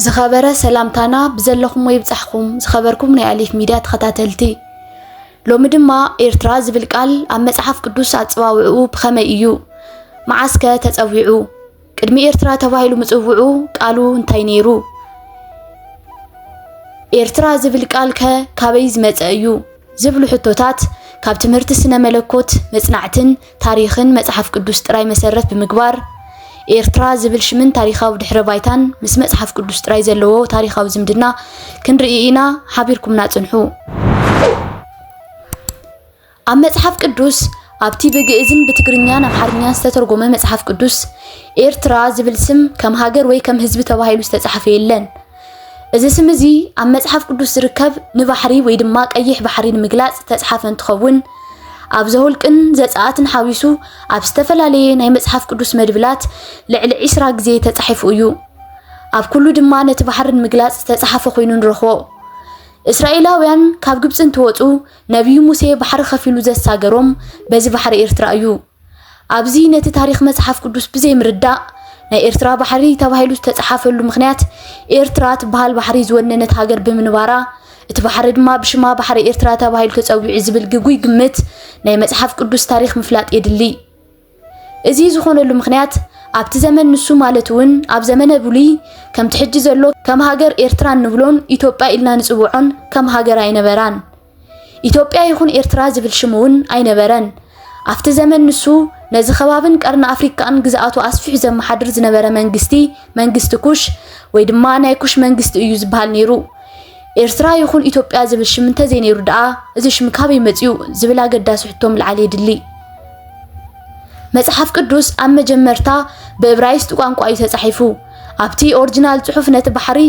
زخبره سلامتانا بزلخم ويبصحكم زخبركم ناي أليف ميديا تخاتلتي لو مدما إرترا زبل قال أم مصحف قدوس أصواوعو بخمي إيو معسكه تصويعو قدمي إرترا تباهيلو مصوعو قالو انتاي نيرو إرترا زبل قال كابي زمص إيو زبل حتوتات كاب تمرت سنه ملكوت مصنعتن تاريخن مصحف قدوس طراي مسرت بمغبار إرترا زبل شمن تاريخاو دحر بايتان مس مصحف قدوس طراي زلوو تاريخاو زمدنا كنرئينا حبيركم ناصنحو أم مصحف قدوس أبتي بجئزن بتقرنيان أمحرنيان سترجمه مصحف قدوس إرترا زبل سم كم هاجر وي كم حزب تباهيلو استصحف يلن إذا سمزي أم مصحف قدوس ركب نبحري وي دما قيح بحري نمغلاص تصحف انتخون أبزهولكن زصاتن حاويسو أب استفلاليه ناي مصحف قدوس مدبلات لعل 20 غزي تصحف እዩ أب كله دما نت بحر نمغلاص تصحف خوينو نرخو إسرائيلاويان كاب ግብጽ እንትወጹ ነብዩ ሙሴ بحر خفيلو ዘሳገሮም በዚ بحر ኤርትራ እዩ ኣብዚ ነቲ ታሪኽ መጽሓፍ ቅዱስ ብዘይ ምርዳእ ናይ ኤርትራ ባሕሪ ተባሂሉ ተጻሓፈሉ ምኽንያት ኤርትራ ትበሃል ባሕሪ ዝወነነት ሃገር ብምንባራ እቲ ባሕሪ ድማ ብሽማ ባሕሪ ኤርትራ ተባሂሉ ተጸዊዑ ዝብል ግጉይ ግምት ናይ መጽሓፍ ቅዱስ ታሪኽ ምፍላጥ የድሊ እዚ ዝኾነሉ ምኽንያት ኣብቲ ዘመን ንሱ ማለት እውን ኣብ ዘመነ ቡሊ ከም ትሕጂ ዘሎ ከም ሃገር ኤርትራ ንብሎን ኢትዮጵያ ኢልና ንጽውዖን ከም ሃገር ኣይነበራን ኢትዮጵያ ይኹን ኤርትራ ዝብል ሽም እውን ኣይነበረን ኣብቲ ዘመን ንሱ ነዚ ከባብን ቀርና ኣፍሪካን ግዛኣቱ ኣስፊሕ ዘመሓድር ዝነበረ መንግስቲ ኩሽ ወይ ድማ ናይ ኩሽ መንግስቲ እዩ ዝበሃል ነይሩ ኤርትራ ይኹን ኢትዮጵያ ዝብል ሽም እንተዘይነይሩ ደኣ እዚ ሽም ካበይ መጽዩ ዝብል ኣገዳሲ ሕቶም ልዓል የድሊ መጽሐፍ ቅዱስ ኣብ መጀመርታ በዕብራይስጥ ቋንቋ እዩ ተጻሒፉ ኣብቲ ኦሪጂናል ጽሑፍ ነቲ ባሕሪ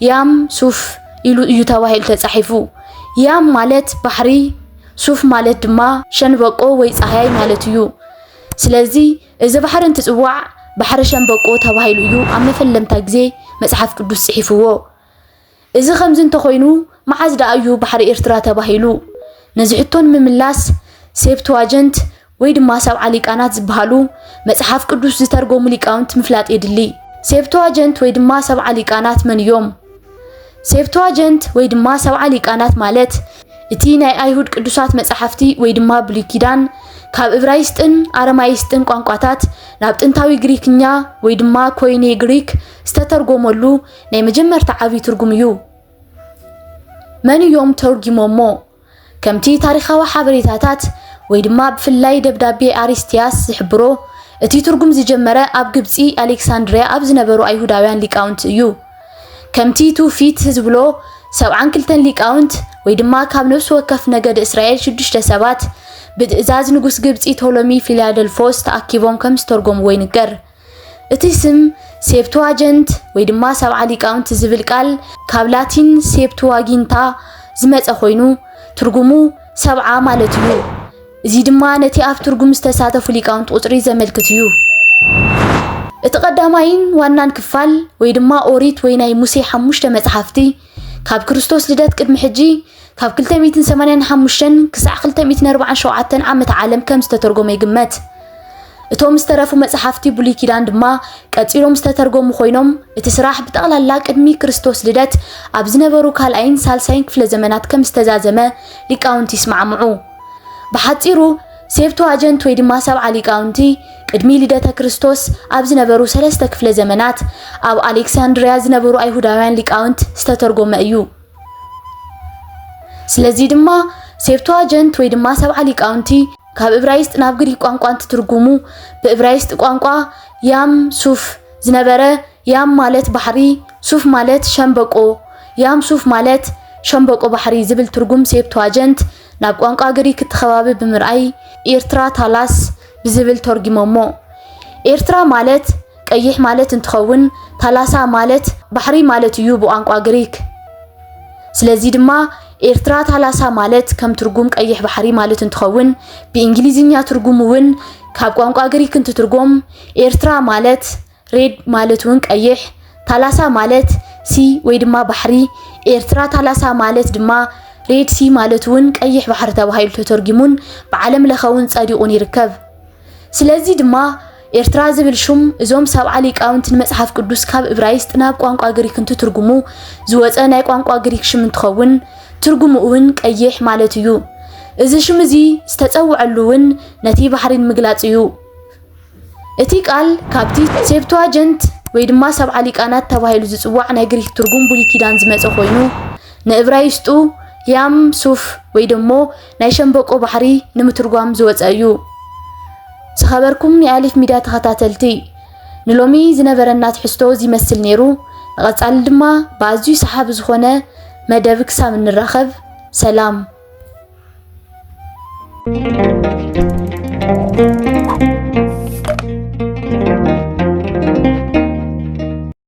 ያም ሱፍ ኢሉ እዩ ተባሂሉ ተጻሒፉ ያም ማለት ባሕሪ ሱፍ ማለት ድማ ሸንበቆ ወይ ፀሐይ ማለት እዩ ስለዚ እዚ ባሕሪ እንትጽዋዕ ባሕሪ ሸንበቆ ተባሂሉ እዩ ኣብ መፈለምታ ግዜ መጽሐፍ ቅዱስ ጽሒፍዎ እዚ ከምዚ እንተኮይኑ መዓዝ ደኣ እዩ ባሕሪ ኤርትራ ተባሂሉ ነዚ ሕቶን ምምላስ ሴፕትዋጀንት ወይ ድማ ሰብዓ ሊቃናት ዝበሃሉ መጽሐፍ ቅዱስ ዝተርጎሙ ሊቃውንት ምፍላጥ የድሊ ሴፕትዋጀንት ወይ ድማ ሰብዓ ሊቃናት መን እዮም ሴፕትዋጀንት ወይ ድማ ሰብዓ ሊቃናት ማለት እቲ ናይ ኣይሁድ ቅዱሳት መጽሐፍቲ ወይ ድማ ብሉይ ኪዳን ካብ ዕብራይስጥን አረማይስጥን ቋንቋታት ናብ ጥንታዊ ግሪክኛ ወይ ድማ ኮይኔ ግሪክ ዝተተርጎመሉ ናይ መጀመርታ ዓቢ ትርጉም እዩ መን እዮም ተርጉሞሞ ከምቲ ታሪኻዊ ሓበሬታታት ወይ ድማ ብፍላይ ደብዳቤ አሪስቲያስ ዝሕብሮ እቲ ትርጉም ዝጀመረ ኣብ ግብጺ አሌክሳንድሪያ ኣብ ዝነበሩ ኣይሁዳውያን ሊቃውንት እዩ ከምቲ ትውፊት ዝብሎ 72 ሊቃውንት ወይ ድማ ካብ ነፍስ ወከፍ ነገድ እስራኤል 6 ሰባት ብትእዛዝ ንጉስ ግብጺ ቶሎሚ ፊላደልፎስ ተኣኪቦም ከም ዝተርጎምዎ ይንገር እቲ ስም ሴፕትዋጀንት ወይ ድማ ሰብዓ ሊቃውንት ዝብል ቃል ካብ ላቲን ሴፕትዋጊንታ ዝመጸ ኮይኑ ትርጉሙ ሰብዓ ማለት እዩ እዚ ድማ ነቲ ኣብ ትርጉም ዝተሳተፉ ሊቃውንት ቁጽሪ ዘመልክት እዩ እቲ ቀዳማይን ዋናን ክፋል ወይ ድማ ኦሪት ወይ ናይ ሙሴ 5 መጽሓፍቲ ካብ ክርስቶስ ልደት ቅድሚ ሕጂ ካብ 285 ክሳዕ 247 ዓመት ዓለም ከም ዝተተርጎመ ይግመት እቶም ዝተረፉ መጽሓፍቲ ብሉይ ኪዳን ድማ ቀጺሎም ዝተተርጎሙ ኮይኖም እቲ ስራሕ ብጠቕላላ ቅድሚ ክርስቶስ ልደት ኣብ ዝነበሩ ካልኣይን ሳልሳይን ክፍለ ዘመናት ከም ዝተዛዘመ ሊቃውንቲ ይስማዕምዑ በሓጺሩ ሴፕትዋጀንት ወይ ድማ ሰብዓ ሊቃውንቲ ቅድሚ ልደተ ክርስቶስ ኣብ ዝነበሩ 3 ክፍለ ዘመናት ኣብ አሌክሳንድሪያ ዝነበሩ ኣይሁዳውያን ሊቃውንት ዝተተርጎመ እዩ ስለዚ ድማ ሴፕትዋጀንት ወይ ድማ ሰብዓ ሊቃውንቲ ካብ ዕብራይስጥ ናብ ግሪክ ቋንቋ እንትትርጉሙ ብዕብራይስጥ ቋንቋ ያም ሱፍ ዝነበረ ያም ማለት ባሕሪ ሱፍ ማለት ሸንበቆ ያም ሱፍ ማለት ሸንበቆ ባሕሪ ዝብል ትርጉም ሴፕትዋጀንት ናብ ቋንቋ ግሪክ ተኸባቢ ብምርኣይ ኤርትራ ታላስ ብዝብል ተርጊሞሞ ኤርትራ ማለት ቀይሕ ማለት እንትኸውን ታላሳ ማለት ባሕሪ ማለት እዩ ብቋንቋ ግሪክ ስለዚ ድማ ኤርትራ ታላሳ ማለት ከም ትርጉም ቀይሕ ባሕሪ ማለት እንትኸውን ብእንግሊዝኛ ትርጉም እውን ካብ ቋንቋ ግሪክ እንትትርጎም ኤርትራ ማለት ሬድ ማለት እውን ቀይሕ ታላሳ ማለት ሲ ወይ ድማ ባሕሪ ኤርትራ ታላሳ ማለት ድማ ሬድ ሲ ማለት እውን ቀይሕ ባሕሪ ተባሂሉ ተተርጊሙን ብዓለም ለኸውን ጸዲቁን ይርከብ ስለዚ ድማ ኤርትራ ዝብል ሹም እዞም ሰብዓ ሊቃውንትን መጽሓፍ ቅዱስ ካብ ዕብራይስጥ ናብ ቋንቋ ግሪክ እንትትርጉሙ ዝወፀ ናይ ቋንቋ ግሪክ ሽም እንትኸውን ትርጉሙ እውን ቀይሕ ማለት እዩ። እዚ ሽም እዚ ዝተጸውዐሉ እውን ነቲ ባሕሪን ምግላጽ እዩ። እቲ ቃል ካብቲ ሴፕቱዋጀንት ወይ ድማ ሰብዓ ሊቃናት ተባሂሉ ዝጽዋዕ ናይ ግሪክ ትርጉም ብሉይ ኪዳን ዝመጸ ኮይኑ ንዕብራይስጡ ያም ሱፍ ወይ ደሞ ናይ ሸምበቆ ባሕሪ ንምትርጓም ዝወፀ እዩ። ዝኸበርኩም ንኣሊፍ ሚድያ ተኸታተልቲ ንሎሚ ዝነበረና ትሕዝቶ ዝመስል ነይሩ። ንቐጻሊ ድማ ብኣዝዩ ሰሓቢ ዝኾነ መደብ ክሳብ እንራኸብ ሰላም።